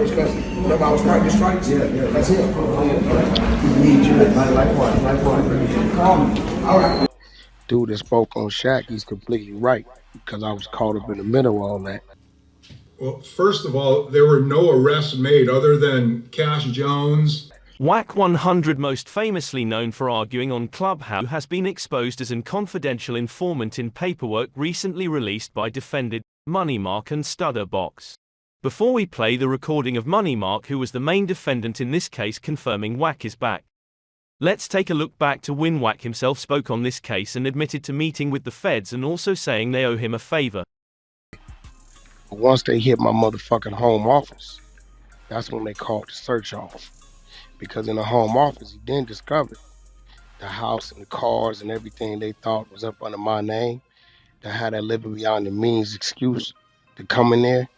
first because remember I was fighting the strikes? Yeah, that's him. Need you. Likewise. Call me. All right. Dude that spoke on Shaq, he's completely right because I was caught up in the middle of all that. Well, first of all, there were no arrests made other than Cash Jones. Wack100, most famously known for arguing on Clubhouse, has been exposed as an confidential informant in paperwork recently released by defendant Money Mark and Stutterbox. Before we play the recording of Money Mark, who was the main defendant in this case, confirming Wack is back, let's take a look back to when Wack himself spoke on this case and admitted to meeting with the feds and also saying they owe him a favor. Once they hit my motherfucking home office, that's when they called the search off. Because in the home office, he then discovered the house and the cars and everything they thought was up under my name, that had that living beyond the means excuse to come in there,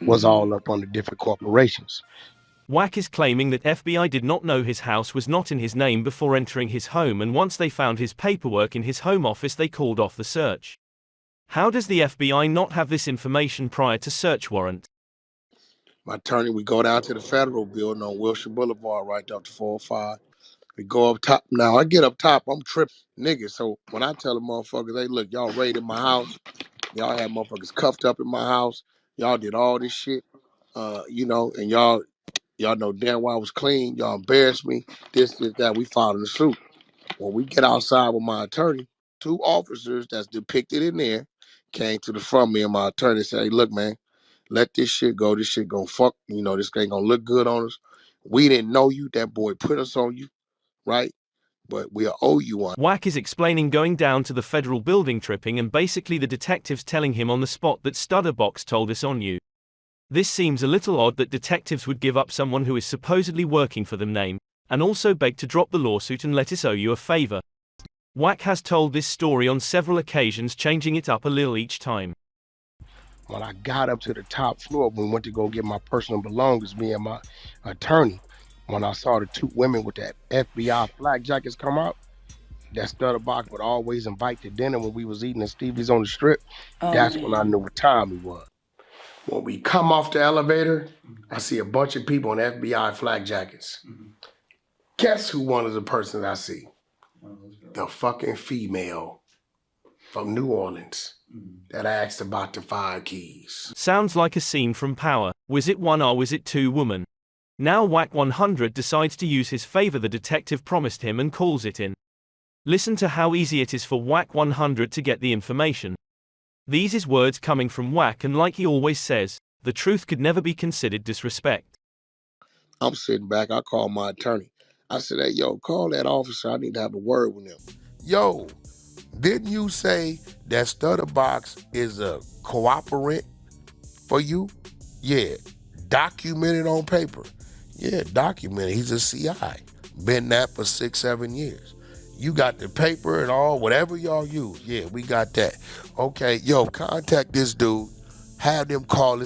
was all up under different corporations. Wack is claiming that FBI did not know his house was not in his name before entering his home, and once they found his paperwork in his home office, they called off the search. How does the FBI not have this information prior to search warrant? My attorney, we go down to the federal building on Wilshire Boulevard, right up to 405. We go up top. Now, I get up top, I'm tripping niggas. So when I tell the motherfuckers, hey, look, y'all raided my house. Y'all had motherfuckers cuffed up in my house. Y'all did all this shit, and y'all know damn well I was clean. Y'all embarrassed me, this, that. We filed in the suit. When we get outside with my attorney, two officers that's depicted in there came to the front of me, and my attorney said, hey, look, man, let this shit go. This shit gonna fuck, this ain't gonna look good on us. We didn't know you. That boy put us on you, right? But we'll owe you one. Wack is explaining going down to the federal building tripping and basically the detectives telling him on the spot that Stutterbox told us on you. This seems a little odd that detectives would give up someone who is supposedly working for them name, and also beg to drop the lawsuit and let us owe you a favor. Wack has told this story on several occasions, changing it up a little each time. When I got up to the top floor, when we went to go get my personal belongings, me and my attorney, when I saw the two women with that FBI flak jackets come out, that Stutterbox would always invite to dinner when we was eating at Stevie's on the Strip, that's when I knew what time it was. When we come off the elevator, I see a bunch of people in FBI flak jackets. Guess who one of the persons I see? The fucking female from New Orleans that asked about the 5 keys. Sounds like a scene from Power. Was it one or was it two women? Now Wack100 decides to use his favor the detective promised him and calls it in. Listen to how easy it is for Wack100 to get the information. These is words coming from Wack, and like he always says, the truth could never be considered disrespect. I'm sitting back, I call my attorney. I said, hey, yo, call that officer, I need to have a word with him. Yo, didn't you say that Stutterbox is a cooperant for you? Yeah, documented on paper. Yeah, documented, he's a CI. Been that for 6-7 years. You got the paper and all, whatever y'all use. Yeah, we got that. Okay, yo, contact this dude, have them call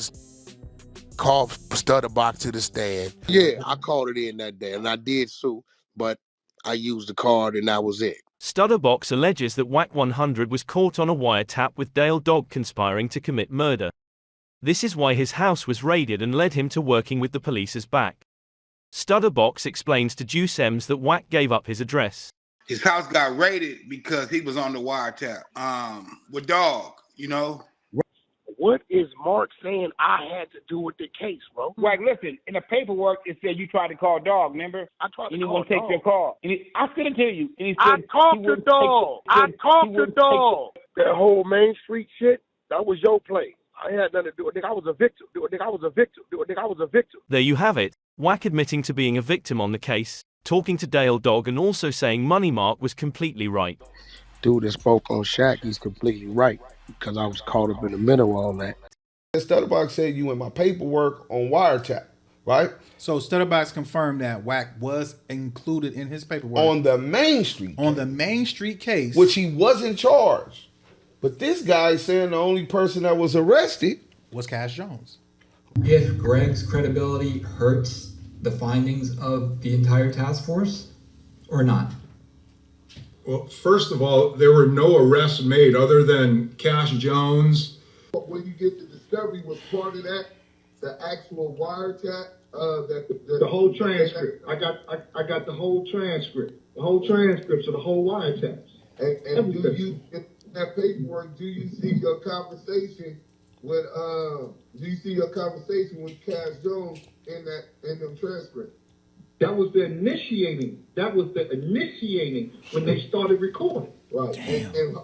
Stutterbox to the stand. Yeah, I called it in that day, and I did sue, but I used the card and that was it. Stutterbox alleges that Wack100 was caught on a wiretap with Dale Dog conspiring to commit murder. This is why his house was raided and led him to working with the police as Back. Stutterbox explains to Juice M's that Wack gave up his address. His house got raided because he was on the wiretap with Dog, What is Mark saying I had to do with the case, bro? Wack, listen, in the paperwork, it said you tried to call Dog, remember? I tried to and he call won't take Dog. your call. And I sent it to you. And he I said talked to Dog. I talked to Dog. That whole Main Street shit, that was your play. I had nothing to do with it. I was a victim. I was a victim. There you have it. Wack admitting to being a victim on the case, talking to Dale Dog, and also saying Money Mark was completely right. Dude that spoke on Shaq, he's completely right because I was caught up in the middle of all that. Stutterbox said you in my paperwork on wiretap, right? So Stutterbox confirmed that Wack was included in his paperwork. On the Main Street On the Main Street case. which he wasn't charged. But this guy is saying the only person that was arrested was Cash Jones. If Greg's credibility hurts the findings of the entire task force or not? Well, first of all, there were no arrests made other than Cash Jones. When you get the discovery was part of that the actual wiretap, the whole transcript. I got the whole transcript. The whole transcripts of the whole wiretaps. And do you, in that paperwork, do you see your conversation with Cash Jones in them transcripts? That was the initiating. When they started recording. Right. Damn. And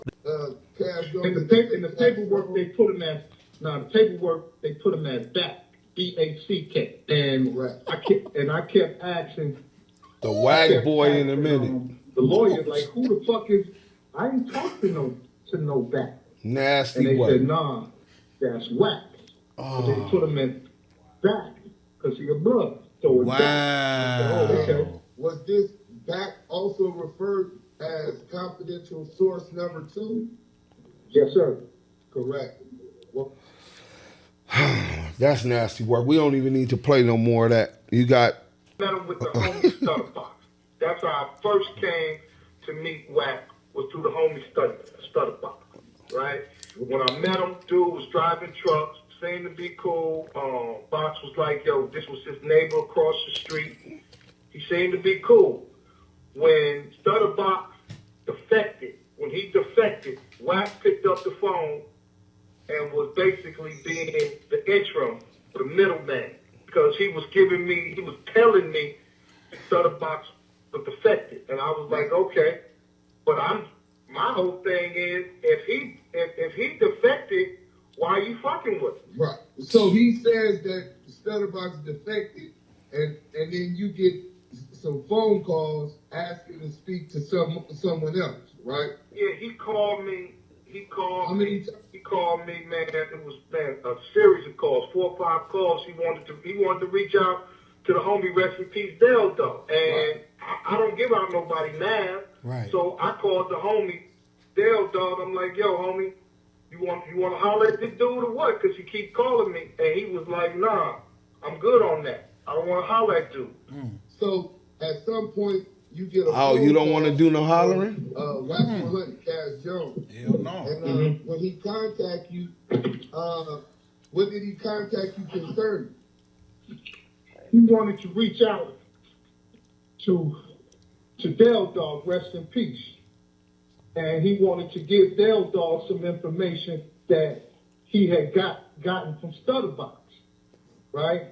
Cash Jones. In the paperwork they put him as Back. BACK. And I kept asking the Wack boy in a minute. The lawyer, like, who the fuck is? I ain't talked to no Back. Nasty. And they way. said, nah, that's Wack. Oh. So they put him in Back because he a blood. So wow. Said, oh, okay. Was this Back also referred as confidential source number 2? Yes, sir. Correct. Well, that's nasty work. We don't even need to play no more of that. You got. Met him with the homie Stutter Box. That's how I first came to meet Wack, was through the homie Stutter Box, right? When I met him, dude was driving trucks, seemed to be cool. Box was like, yo, this was his neighbor across the street. He seemed to be cool. When Stutter Box defected, Wack picked up the phone and was basically being the interim, the middleman, because he was telling me Stutter Box was defected, and I was like, okay, but my whole thing is, if he defected, why are you fucking with him? Right. So he says that Stutterbox defected, and then you get some phone calls asking to speak to someone else, right? Yeah, he called me. He called me, man. It was, a series of calls, 4 or 5 calls. He wanted to reach out to the homie, rest in peace, Dell, though. And I don't give out nobody now. Right. So I called the homie, Dell, dog. I'm like, yo, homie, you want to holler at this dude or what? Because he keep calling me. And he was like, nah, I'm good on that. I don't want to holler at dude. So at some point, you get a Oh, you don't want to do no hollering? Wack100 Cash Jones. Hell no. And when he contact you, what did he contact you concerning? He wanted to reach out to Dell Dog, rest in peace. And he wanted to give Dell Dog some information that he had gotten from Stutterbox, right?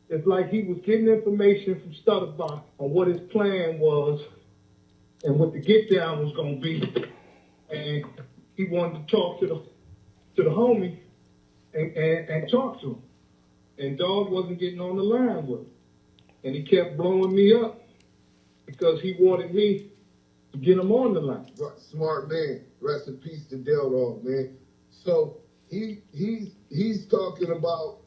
It's like he was getting information from Stutterbox on what his plan was and what the get down was gonna be. And he wanted to talk to the homie and talk to him. And Dog wasn't getting on the line with him. And he kept blowing me up because he wanted me to get him on the line. Smart man. Rest in peace to Dell Dog, man. So he's talking about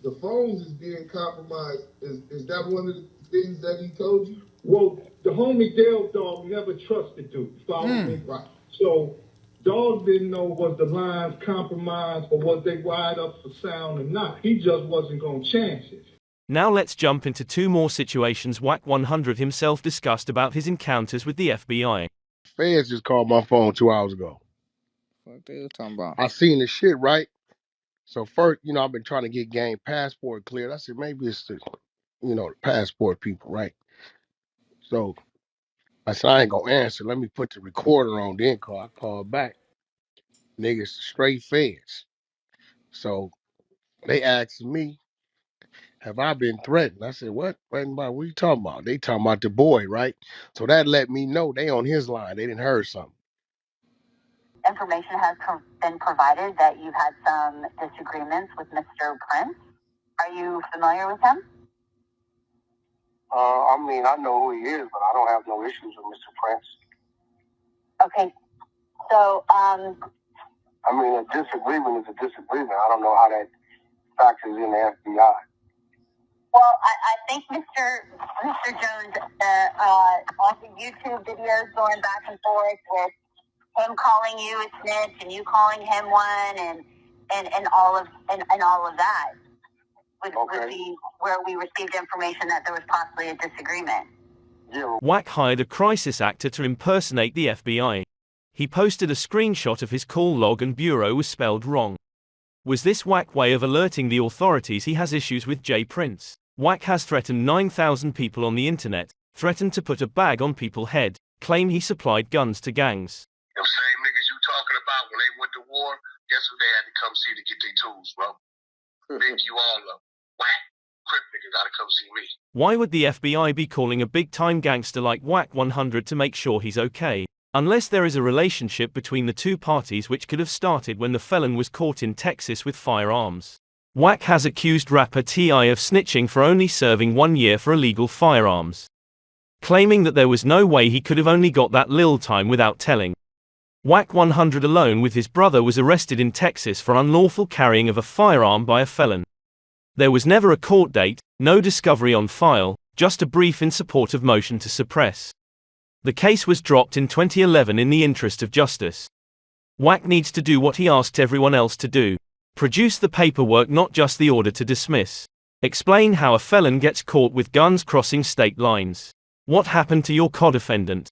the phones is being compromised. Is that one of the things that he told you? Well, the homie Dell Dog never trusted dude. Follow me? Right. So Dog didn't know was the lines compromised or was they wired up for sound or not. He just wasn't going to chance it. Now let's jump into 2 more situations Wack100 himself discussed about his encounters with the FBI. Feds just called my phone 2 hours ago. What they talking about? I seen the shit, right? So first, I've been trying to get Game passport cleared. I said, maybe it's the, the passport people, right? So I said, I ain't gonna answer. Let me put the recorder on, then call. I called back. Niggas straight feds. So they asked me, have I been threatened? I said, what? What are you talking about? They talking about the boy, right? So that let me know they on his line. They didn't heard something. Information has been provided that you've had some disagreements with Mr. Prince. Are you familiar with him? I know who he is, but I don't have no issues with Mr. Prince. Okay, so, a disagreement is a disagreement. I don't know how that factors in the FBI. Well, I think Mr. Jones, on the YouTube videos going back and forth with him calling you a snitch and you calling him one and all of that would be where we received information that there was possibly a disagreement. Wack hired a crisis actor to impersonate the FBI. He posted a screenshot of his call log and bureau was spelled wrong. Was this Wack way of alerting the authorities he has issues with J Prince? Wack has threatened 9,000 people on the internet, threatened to put a bag on people's head, claim he supplied guns to gangs. Them same niggas you talking about when they went to war, guess who they had to come see to get their tools, bro? Big you all up. Whack. Crip nigga gotta come see me. Why would the FBI be calling a big-time gangster like Wack100 to make sure he's okay? Unless there is a relationship between the two parties which could have started when the felon was caught in Texas with firearms. Wack has accused rapper T.I. of snitching for only serving 1 year for illegal firearms, claiming that there was no way he could have only got that little time without telling. Wack100 alone with his brother was arrested in Texas for unlawful carrying of a firearm by a felon. There was never a court date, no discovery on file, just a brief in support of motion to suppress. The case was dropped in 2011 in the interest of justice. Wack needs to do what he asked everyone else to do. Produce the paperwork, not just the order to dismiss. Explain how a felon gets caught with guns crossing state lines. What happened to your co-defendant?